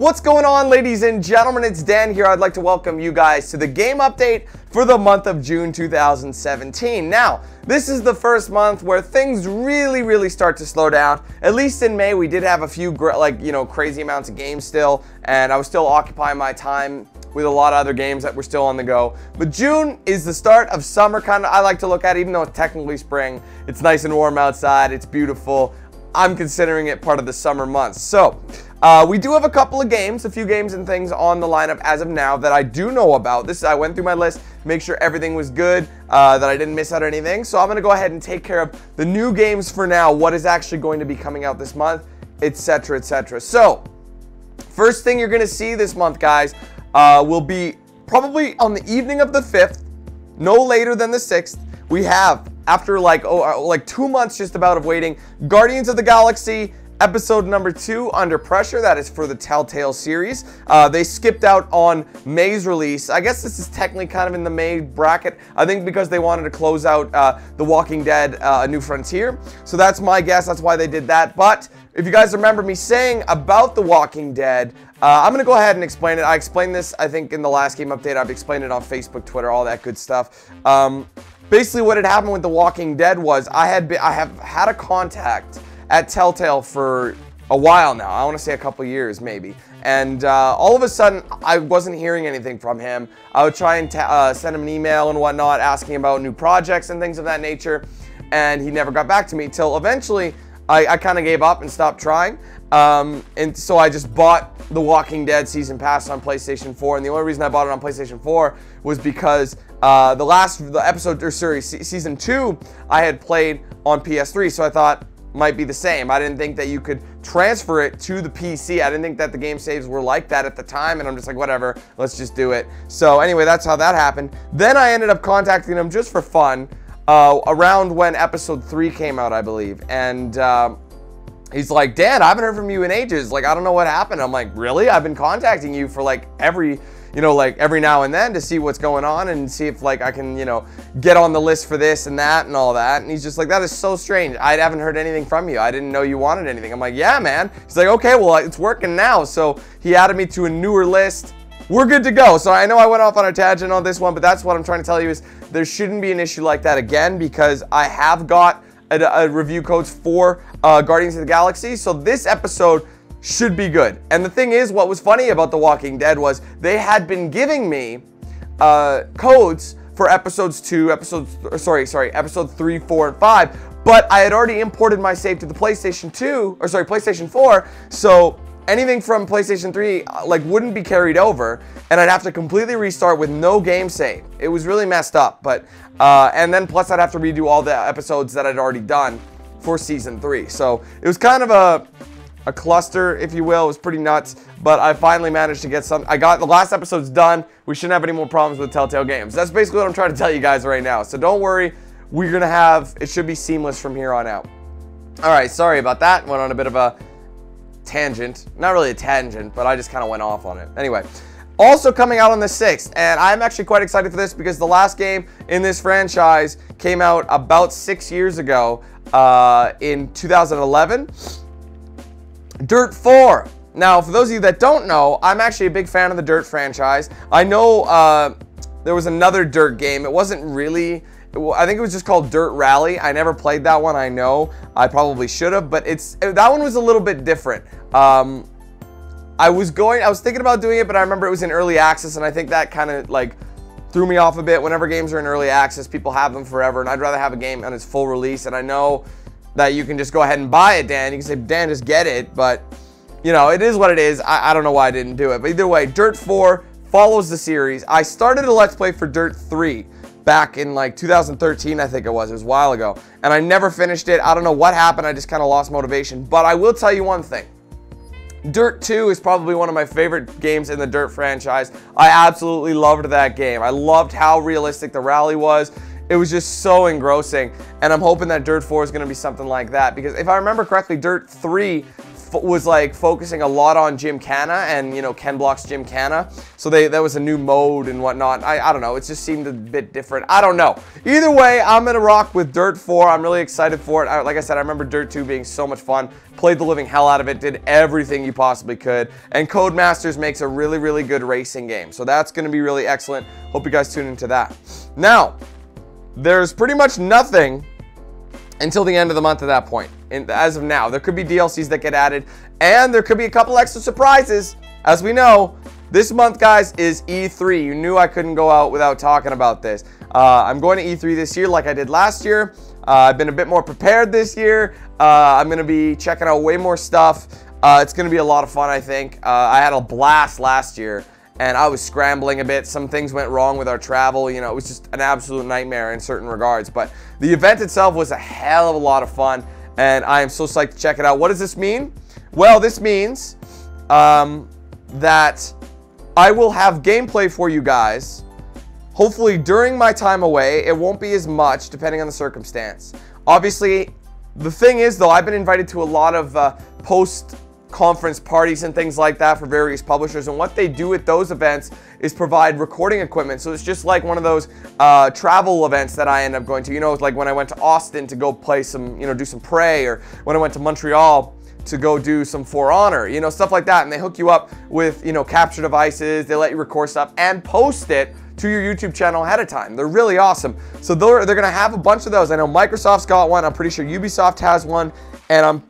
What's going on, ladies and gentlemen? It's Dan here. I'd like to welcome you guys to the game update for the month of June 2017. Now, this is the first month where things really start to slow down. At least in May, we did have a few crazy amounts of games still, and I was still occupying my time with a lot of other games that were still on the go. But June is the start of summer, kind of, I like to look at, even though it's technically spring. It's nice and warm outside. It's beautiful. I'm considering it part of the summer months. So, we do have a couple of games, a few games and things on the lineup as of now that I do know about. I went through my list, make sure everything was good, that I didn't miss out on anything. So I'm going to go ahead and take care of the new games for now, what is actually going to be coming out this month, etc, etc. So, first thing you're going to see this month, guys, will be probably on the evening of the 5th, no later than the 6th. We have, after like 2 months just about of waiting, Guardians of the Galaxy Episode number 2, Under Pressure. That is for the Telltale series. They skipped out on May's release. I guess this is technically kind of in the May bracket. I think because they wanted to close out The Walking Dead, A New Frontier. So that's my guess. That's why they did that. But if you guys remember me saying about The Walking Dead, I'm going to go ahead and explain it. I explained this, I think, in the last game update. I've explained it on Facebook, Twitter, all that good stuff. Basically, what had happened with The Walking Dead was I have had a contact at Telltale for a while now. I want to say a couple years maybe. And all of a sudden, I wasn't hearing anything from him. I would try and send him an email and whatnot, asking about new projects and things of that nature. And he never got back to me till eventually I kind of gave up and stopped trying. And so I just bought The Walking Dead Season Pass on PlayStation 4. And the only reason I bought it on PlayStation 4 was because Season 2, I had played on PS3. So I thought, might be the same. I didn't think that you could transfer it to the PC. I didn't think that the game saves were like that at the time, and I'm just like, whatever, let's just do it. So anyway, that's how that happened. Then I ended up contacting him just for fun around when Episode 3 came out, I believe. And he's like, Dan, I haven't heard from you in ages. Like, I don't know what happened. I'm like, really? I've been contacting you for like every now and then to see what's going on and see if like I can, get on the list for this and that and all that. And he's just like, that is so strange. I haven't heard anything from you. I didn't know you wanted anything. I'm like, yeah, man. He's like, okay, well, it's working now. So he added me to a newer list. We're good to go. So I know I went off on a tangent on this one, but that's what I'm trying to tell you is there shouldn't be an issue like that again because I have got a review codes for Guardians of the Galaxy. So this episode should be good. And the thing is, what was funny about The Walking Dead was they had been giving me codes for episode 3, 4, and 5, but I had already imported my save to the PlayStation 4, so anything from PlayStation 3 wouldn't be carried over, and I'd have to completely restart with no game save. It was really messed up, but and then plus I'd have to redo all the episodes that I'd already done for Season 3. So it was kind of a cluster, if you will. It was pretty nuts, but I finally managed to get some. I got the last episode's done. We shouldn't have any more problems with Telltale games. That's basically what I'm trying to tell you guys right now. So don't worry, it should be seamless from here on out. All right, sorry about that. Went on a bit of a tangent. Not really a tangent, but I just kind of went off on it. Anyway, also coming out on the 6th, and I'm actually quite excited for this because the last game in this franchise came out about 6 years ago in 2011. Dirt 4. Now, for those of you that don't know, I'm actually a big fan of the Dirt franchise. I know there was another Dirt game. It wasn't really, I think it was just called Dirt Rally. I never played that one, I know. I probably should have, but that one was a little bit different. I was thinking about doing it, but I remember it was in early access, and I think that kind of threw me off a bit. Whenever games are in early access, people have them forever, and I'd rather have a game on its full release, and I know that you can just go ahead and buy it, Dan. You can say, Dan, just get it. But, it is what it is. I don't know why I didn't do it. But either way, Dirt 4 follows the series. I started a Let's Play for Dirt 3 back in 2013, I think it was. It was a while ago. And I never finished it. I don't know what happened. I just kind of lost motivation. But I will tell you one thing. Dirt 2 is probably one of my favorite games in the Dirt franchise. I absolutely loved that game. I loved how realistic the rally was. It was just so engrossing, and I'm hoping that Dirt 4 is going to be something like that, because if I remember correctly, Dirt 3 was like focusing a lot on Gymkhana and, you know, Ken Block's Gymkhana. So that was a new mode and whatnot. I don't know. It just seemed a bit different. I don't know. Either way, I'm going to rock with Dirt 4. I'm really excited for it. Like I said, I remember Dirt 2 being so much fun. Played the living hell out of it. Did everything you possibly could. And Codemasters makes a really, really good racing game. So that's going to be really excellent. Hope you guys tune into that. Now, there's pretty much nothing until the end of the month at that point. As of now, there could be DLCs that get added, and there could be a couple extra surprises. As we know, this month, guys, is E3. You knew I couldn't go out without talking about this. I'm going to E3 this year like I did last year. I've been a bit more prepared this year. I'm going to be checking out way more stuff. It's going to be a lot of fun, I think. I had a blast last year, and I was scrambling a bit. Some things went wrong with our travel. You know, it was just an absolute nightmare in certain regards. But the event itself was a hell of a lot of fun, and I am so psyched to check it out. What does this mean? Well, this means that I will have gameplay for you guys. Hopefully during my time away. It won't be as much depending on the circumstance. Obviously, the thing is, though, I've been invited to a lot of post-conference parties and things like that for various publishers, and what they do at those events is provide recording equipment. So it's just like one of those travel events that I end up going to. You know, it's like when I went to Austin to go play some, you know, do some Prey, or when I went to Montreal to go do some For Honor, you know, stuff like that. And they hook you up with, you know, capture devices. They let you record stuff and post it to your YouTube channel ahead of time. They're really awesome. So they're going to have a bunch of those. I know Microsoft's got one. I'm pretty sure Ubisoft has one. And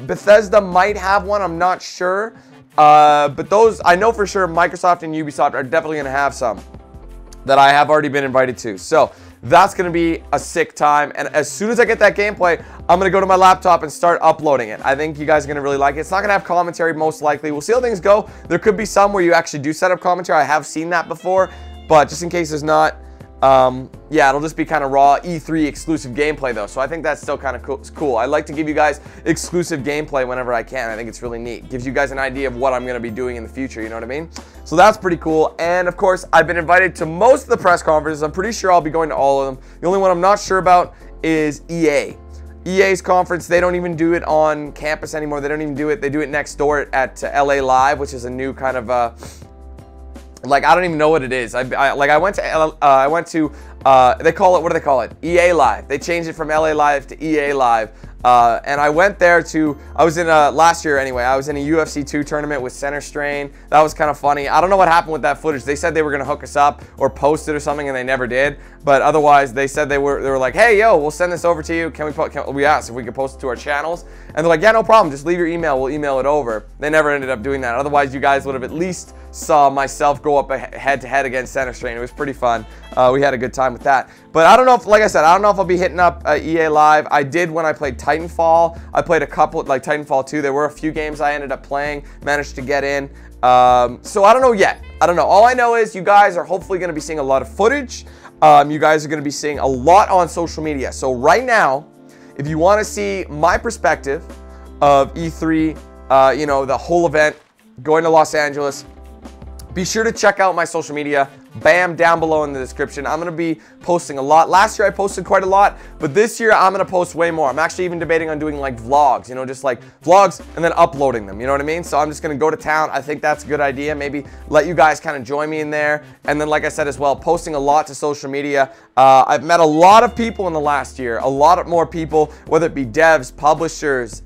Bethesda might have one. I'm not sure. But those, I know for sure Microsoft and Ubisoft are definitely going to have some that I have already been invited to. So that's going to be a sick time. And as soon as I get that gameplay, I'm going to go to my laptop and start uploading it. I think you guys are going to really like it. It's not going to have commentary, most likely. We'll see how things go. There could be some where you actually do set up commentary. I have seen that before. But just in case there's not, yeah, it'll just be kind of raw E3 exclusive gameplay, though. So I think that's still kind of cool. I like to give you guys exclusive gameplay whenever I can. I think it's really neat. Gives you guys an idea of what I'm going to be doing in the future, you know what I mean? So that's pretty cool. And, of course, I've been invited to most of the press conferences. I'm pretty sure I'll be going to all of them. The only one I'm not sure about is EA. EA's conference, they don't even do it on campus anymore. They don't even do it. They do it next door at LA Live, which is a new kind of like, I don't even know what it is. I went to they call it, what do they call it? EA Live. They changed it from LA Live to EA Live. And I went there I was in last year anyway, I was in a UFC 2 tournament with Center Strain. That was kind of funny. I don't know what happened with that footage. They said they were going to hook us up or post it or something, and they never did. But otherwise, they said they were like, hey, yo, we'll send this over to you. We asked if we could post it to our channels. And they're like, yeah, no problem. Just leave your email. We'll email it over. They never ended up doing that. Otherwise, you guys would have at least saw myself go up head-to-head against Center Strain. It was pretty fun. We had a good time with that. But I don't know if, like I said, I don't know if I'll be hitting up EA Live. I did when I played Titanfall. I played a couple, like Titanfall 2. There were a few games I ended up playing, managed to get in. So I don't know yet. I don't know. All I know is you guys are hopefully going to be seeing a lot of footage. You guys are going to be seeing a lot on social media. So right now, if you want to see my perspective of E3, you know, the whole event, going to Los Angeles, be sure to check out my social media. Bam, down below in the description. I'm going to be posting a lot. Last year I posted quite a lot, but this year I'm going to post way more. I'm actually even debating on doing like vlogs, you know, just like vlogs and then uploading them, you know what I mean? So I'm just going to go to town. I think that's a good idea. Maybe let you guys kind of join me in there. And then, like I said as well, posting a lot to social media. I've met a lot of people in the last year, a lot more people, whether it be devs, publishers,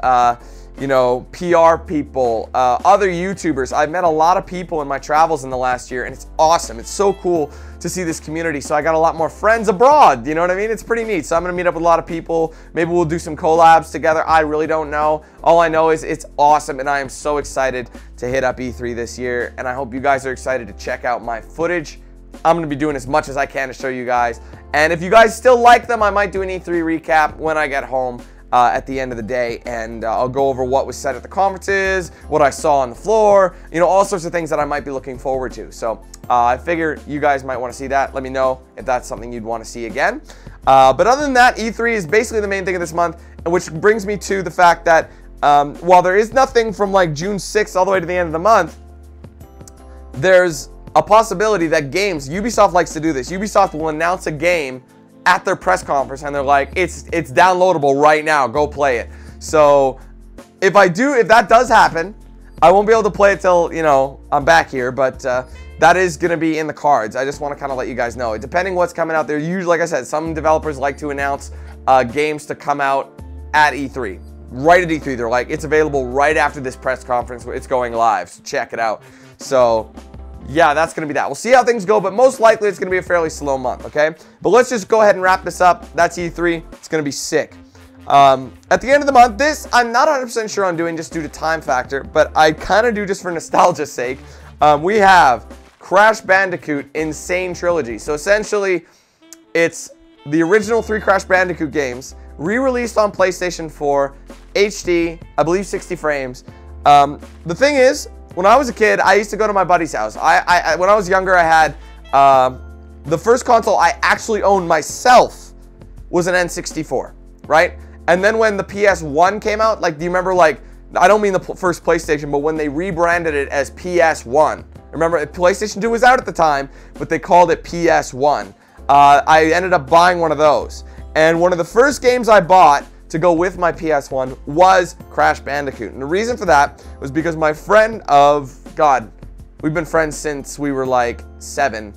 you know, PR people, other YouTubers. I've met a lot of people in my travels in the last year, and it's awesome. It's so cool to see this community. So I got a lot more friends abroad, you know what I mean? It's pretty neat. So I'm gonna meet up with a lot of people. Maybe we'll do some collabs together. I really don't know. All I know is it's awesome, and I am so excited to hit up E3 this year, and I hope you guys are excited to check out my footage. I'm gonna be doing as much as I can to show you guys. And if you guys still like them, I might do an E3 recap when I get home. At the end of the day, and I'll go over what was said at the conferences, what I saw on the floor, you know, all sorts of things that I might be looking forward to. So I figure you guys might want to see that. Let me know if that's something you'd want to see again. But other than that, E3 is basically the main thing of this month, which brings me to the fact that while there is nothing from like June 6th all the way to the end of the month, there's a possibility that games, Ubisoft likes to do this. Ubisoft will announce a game at their press conference, and they're like, it's downloadable right now, go play it. So if that does happen, I won't be able to play it till, you know, I'm back here, but that is going to be in the cards. I just want to kind of let you guys know. Depending what's coming out there, usually, like I said, some developers like to announce games to come out at E3. Right at E3, they're like, it's available right after this press conference. It's going live, so check it out. So, yeah, that's going to be that. We'll see how things go, but most likely it's going to be a fairly slow month, okay? But let's just go ahead and wrap this up. That's E3. It's going to be sick. At the end of the month, this I'm not 100% sure on doing just due to time factor, but I kind of do just for nostalgia's sake. We have Crash Bandicoot Insane Trilogy. So essentially, it's the original 3 Crash Bandicoot games re-released on PlayStation 4, HD, I believe 60 frames. The thing is, when I was a kid, I used to go to my buddy's house. When I was younger, I had the first console I actually owned myself was an N64, right? And then when the PS1 came out, like, do you remember, like, I don't mean the first PlayStation, but when they rebranded it as PS1. Remember, PlayStation 2 was out at the time, but they called it PS1. I ended up buying one of those. And one of the first games I bought to go with my PS1 was Crash Bandicoot. And the reason for that was because my friend of, God, we've been friends since we were like 7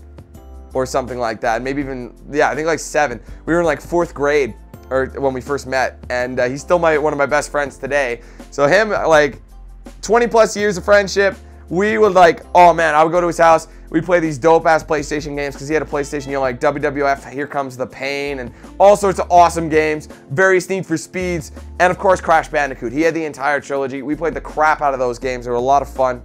or something like that. Maybe even, yeah, I think like 7. We were in like 4th grade. Or when we first met, and he's still one of my best friends today. So him, like 20 plus years of friendship, we would like, oh man, I would go to his house, we'd play these dope ass PlayStation games, because he had a PlayStation, you know, like WWF, Here Comes the Pain, and all sorts of awesome games, various Need for Speeds, and of course Crash Bandicoot. He had the entire trilogy. We played the crap out of those games. They were a lot of fun.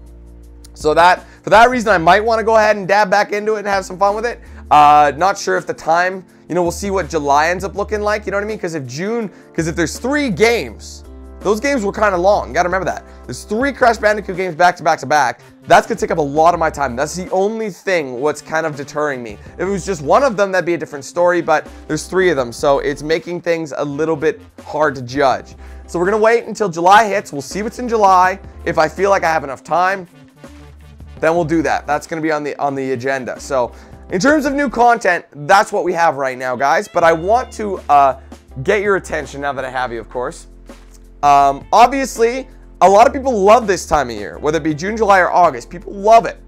So for that reason, I might want to go ahead and dab back into it and have some fun with it. Not sure if the time, you know, we'll see what July ends up looking like, you know what I mean? Because if there's 3 games, those games were kind of long. You got to remember that. There's 3 Crash Bandicoot games back to back to back. That's going to take up a lot of my time. That's the only thing what's kind of deterring me. If it was just one of them, that'd be a different story, but there's 3 of them, so it's making things a little bit hard to judge. So we're going to wait until July hits. We'll see what's in July. If I feel like I have enough time, then we'll do that. That's going to be on the agenda. So in terms of new content, that's what we have right now, guys. But I want to get your attention now that I have you, of course. Obviously, a lot of people love this time of year, whether it be June, July, or August. People love it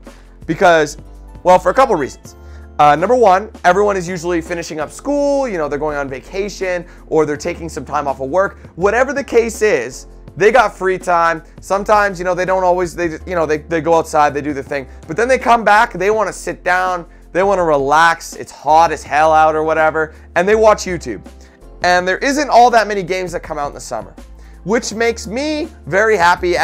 because, well, for a couple of reasons. Number one, everyone is usually finishing up school. You know, they're going on vacation or they're taking some time off of work. Whatever the case is, they got free time. Sometimes, you know, they don't always, they go outside, they do their thing. But then they come back, they want to sit down, they want to relax, it's hot as hell out or whatever, and they watch YouTube. And there isn't all that many games that come out in the summer, which makes me very happy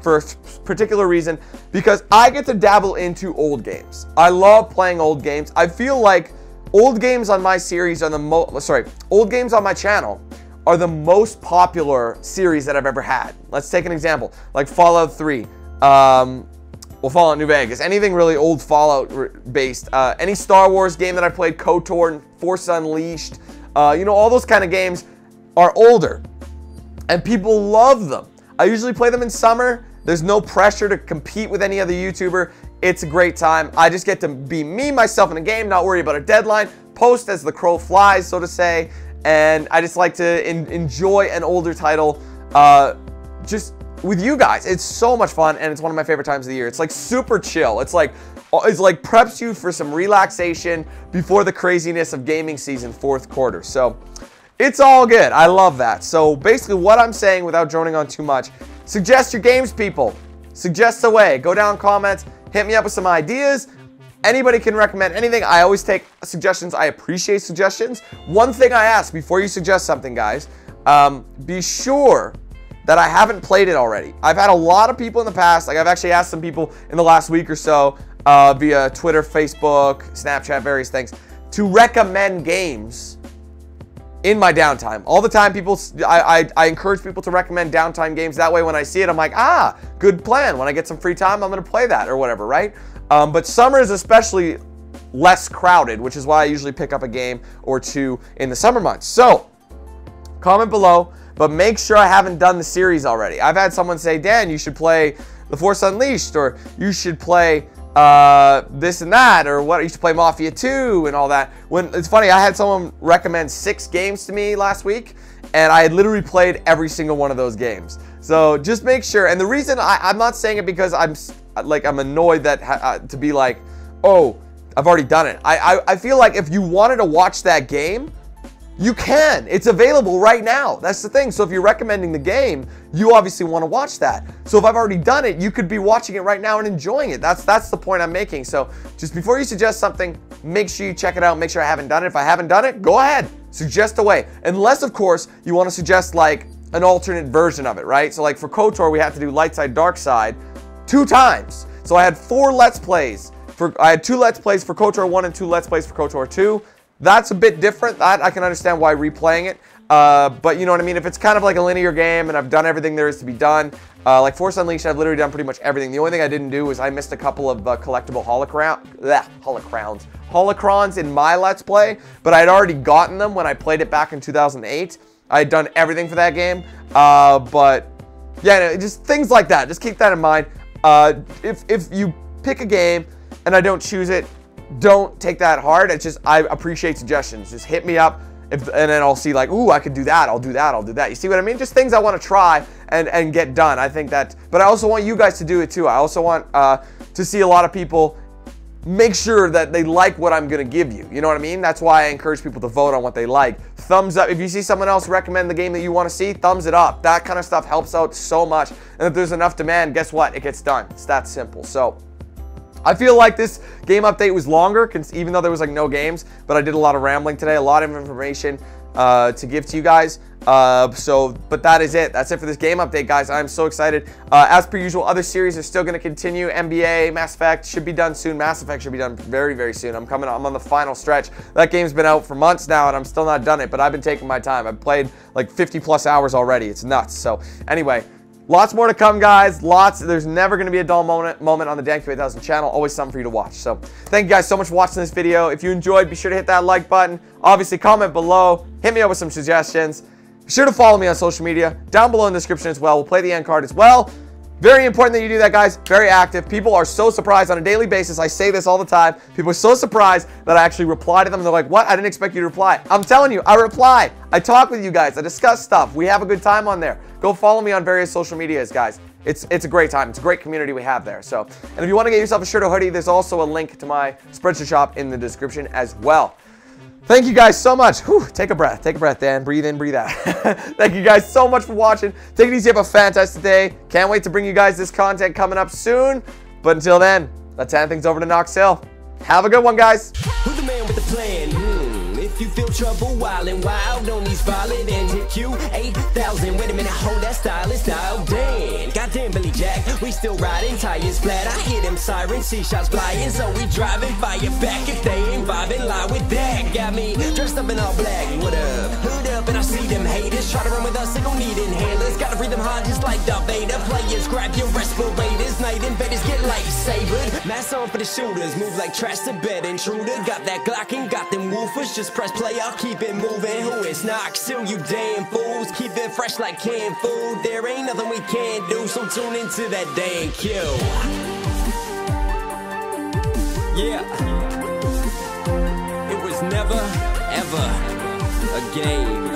for a particular reason, because I get to dabble into old games. I love playing old games. I feel like old games on my series are old games on my channel are the most popular series that I've ever had. Let's take an example, like Fallout 3, Fallout New Vegas, anything really old Fallout based, any Star Wars game that I played, KOTOR, Force Unleashed, you know, all those kind of games are older, and people love them. I usually play them in summer. There's no pressure to compete with any other YouTuber. It's a great time. I just get to be me, myself in a game, not worry about a deadline, post as the crow flies, so to say, and I just like to enjoy an older title just with you guys. It's so much fun, and it's one of my favorite times of the year. It's like super chill. It's like preps you for some relaxation before the craziness of gaming season, 4th quarter. So it's all good. I love that. So basically what I'm saying, without droning on too much, suggest your games, people. Suggest away. Go down comments. Hit me up with some ideas. Anybody can recommend anything. I always take suggestions. I appreciate suggestions. One thing I ask before you suggest something, guys, be sure that I haven't played it already. I've had a lot of people in the past, like I've actually asked some people in the last week or so via Twitter, Facebook, Snapchat, various things, to recommend games in my downtime. All the time, I encourage people to recommend downtime games. That way, when I see it, I'm like, ah, good plan. When I get some free time, I'm going to play that or whatever, right? But summer is especially less crowded, which is why I usually pick up a game or 2 in the summer months. So, comment below, but make sure I haven't done the series already. I've had someone say, Dan, you should play The Force Unleashed, or you should play this and that, or what, you should play Mafia 2 and all that. When it's funny, I had someone recommend 6 games to me last week, and I had literally played every single one of those games. So just make sure. And the reason I'm not saying it because I'm annoyed that to be like, oh, I've already done it. I feel like if you wanted to watch that game, you can. It's available right now. That's the thing. So if you're recommending the game, you obviously want to watch that. So if I've already done it, you could be watching it right now and enjoying it. That's the point I'm making. So just before you suggest something, make sure you check it out. Make sure I haven't done it. If I haven't done it, go ahead. Suggest away. Unless, of course, you want to suggest like an alternate version of it, right? So like for KOTOR, we had to do light side, dark side 2 times. So I had 4 Let's Plays. I had 2 Let's Plays for KOTOR 1 and 2 Let's Plays for KOTOR 2. That's a bit different. That I can understand why replaying it. But you know what I mean? If it's kind of like a linear game and I've done everything there is to be done, like Force Unleashed, I've literally done pretty much everything. The only thing I didn't do was I missed a couple of collectible holocrons in my Let's Play, but I'd already gotten them when I played it back in 2008. I had done everything for that game. But yeah, just things like that. Just keep that in mind. If you pick a game and I don't choose it, don't take that hard. It's just, I appreciate suggestions. Just hit me up, and then I'll see like, ooh, I could do that. I'll do that. I'll do that. You see what I mean? Just things I want to try and get done. I think that, but I also want you guys to do it too. I also want to see a lot of people make sure that they like what I'm going to give you. You know what I mean? That's why I encourage people to vote on what they like. Thumbs up. If you see someone else recommend the game that you want to see, thumbs it up. That kind of stuff helps out so much. And if there's enough demand, guess what? It gets done. It's that simple. So I feel like this game update was longer, even though there was like no games, but I did a lot of rambling today, a lot of information to give to you guys. But that is it. That's it for this game update, guys. I'm so excited. As per usual, other series are still going to continue. NBA, Mass Effect should be done soon. Mass Effect should be done very, very soon. I'm on the final stretch. That game's been out for months now, and I'm still not done it, but I've been taking my time. I've played like 50 plus hours already. It's nuts. So anyway, lots more to come, guys. Lots. There's never going to be a dull moment on the DanQ8000 channel. Always something for you to watch. So thank you guys so much for watching this video. If you enjoyed, be sure to hit that like button. Obviously, comment below. Hit me up with some suggestions. Be sure to follow me on social media. Down below in the description as well. We'll play the end card as well. Very important that you do that, guys. Very active. People are so surprised on a daily basis. I say this all the time. People are so surprised that I actually reply to them. They're like, what? I didn't expect you to reply. I'm telling you, I reply. I talk with you guys. I discuss stuff. We have a good time on there. Go follow me on various social medias, guys. It's a great time. It's a great community we have there. So, and if you want to get yourself a shirt or hoodie, there's also a link to my Spreadshirt shop in the description as well. Thank you guys so much. Whew, take a breath, Dan. Breathe in, breathe out. Thank you guys so much for watching. Take it easy. Have a fantastic day. Can't wait to bring you guys this content coming up soon. But until then, let's hand things over to Knox Hill. Have a good one, guys. Who's the man with the plan? If you feel trouble, wild and wild on these violent DanQ8000. Wait a minute, hold that style is dialed Dan. Goddamn Billy Jack, we still riding tires flat. I hear them sirens, see shots flying, so we driving fire back. If they ain't vibing, lie with that. Got me dressed up in all black. What up? Hood up, and I see them haters try to run with us. They gon' need inhalers. Gotta breathe them hard just like Darth Vader. Players, grab your respirators. Night invaders get lightsabered. Mask on for the shooters, move like trash to bed intruder. Got that Glock and got them woofers. Just press play, I'll keep it moving. Who is Knox Hill, you damn fools? Keep it fresh like canned food. There ain't nothing we can't do, so tune into that DanQ. Yeah. It was never, ever a game.